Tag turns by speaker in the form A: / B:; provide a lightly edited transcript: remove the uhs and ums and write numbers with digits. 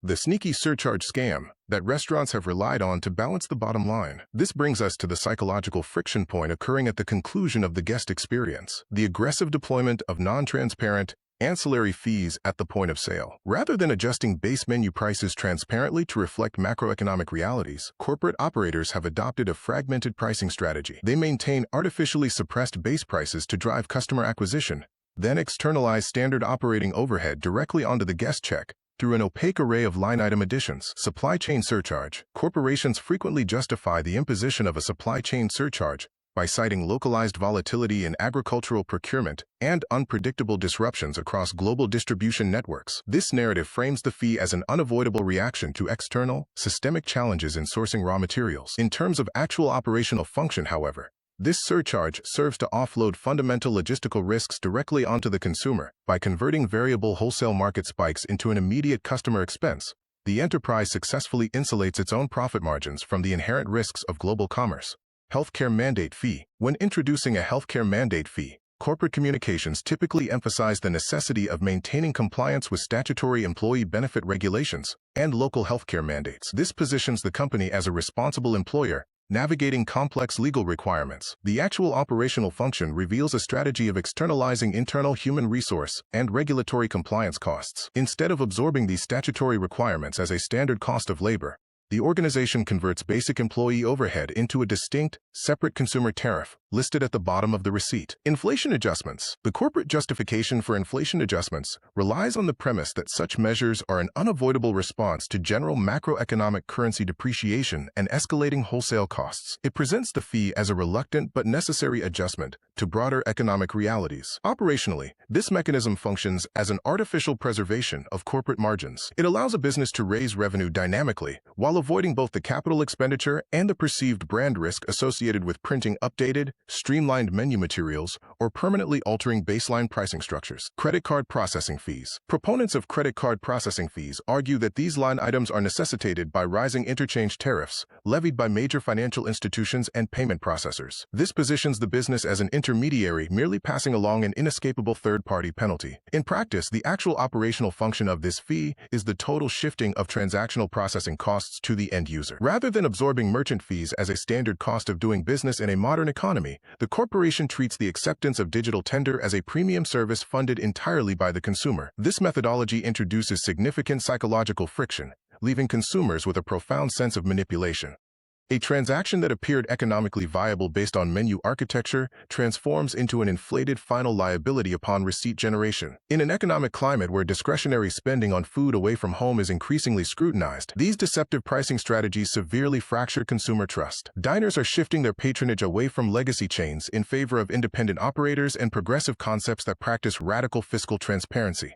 A: the sneaky surcharge scam that restaurants have relied on to balance the bottom line. This brings us to the psychological friction point occurring at the conclusion of the guest experience, the aggressive deployment of non-transparent, ancillary fees at the point of sale. Rather than adjusting base menu prices transparently to reflect macroeconomic realities, corporate operators have adopted a fragmented pricing strategy. They maintain artificially suppressed base prices to drive customer acquisition, then externalize standard operating overhead directly onto the guest check through an opaque array of line item additions. Supply chain surcharge. Corporations frequently justify the imposition of a supply chain surcharge by citing localized volatility in agricultural procurement and unpredictable disruptions across global distribution networks. This narrative frames the fee as an unavoidable reaction to external, systemic challenges in sourcing raw materials. In terms of actual operational function, however, this surcharge serves to offload fundamental logistical risks directly onto the consumer. By converting variable wholesale market spikes into an immediate customer expense, the enterprise successfully insulates its own profit margins from the inherent risks of global commerce. Healthcare mandate fee. When introducing a healthcare mandate fee, corporate communications typically emphasize the necessity of maintaining compliance with statutory employee benefit regulations and local healthcare mandates. This positions the company as a responsible employer, navigating complex legal requirements. The actual operational function reveals a strategy of externalizing internal human resource and regulatory compliance costs. Instead of absorbing these statutory requirements as a standard cost of labor, the organization converts basic employee overhead into a distinct, separate consumer tariff listed at the bottom of the receipt. Inflation adjustments. The corporate justification for inflation adjustments relies on the premise that such measures are an unavoidable response to general macroeconomic currency depreciation and escalating wholesale costs. It presents the fee as a reluctant but necessary adjustment to broader economic realities. Operationally, this mechanism functions as an artificial preservation of corporate margins. It allows a business to raise revenue dynamically while avoiding both the capital expenditure and the perceived brand risk associated with printing updated, streamlined menu materials or permanently altering baseline pricing structures. Credit card processing fees. Proponents of credit card processing fees argue that these line items are necessitated by rising interchange tariffs levied by major financial institutions and payment processors. This positions the business as an intermediary merely passing along an inescapable third-party penalty. In practice, the actual operational function of this fee is the total shifting of transactional processing costs to the end user. Rather than absorbing merchant fees as a standard cost of doing business in a modern economy, the corporation treats the acceptance of digital tender as a premium service funded entirely by the consumer. This methodology introduces significant psychological friction, leaving consumers with a profound sense of manipulation. A transaction that appeared economically viable based on menu architecture transforms into an inflated final liability upon receipt generation. In an economic climate where discretionary spending on food away from home is increasingly scrutinized, these deceptive pricing strategies severely fracture consumer trust. Diners are shifting their patronage away from legacy chains in favor of independent operators and progressive concepts that practice radical fiscal transparency.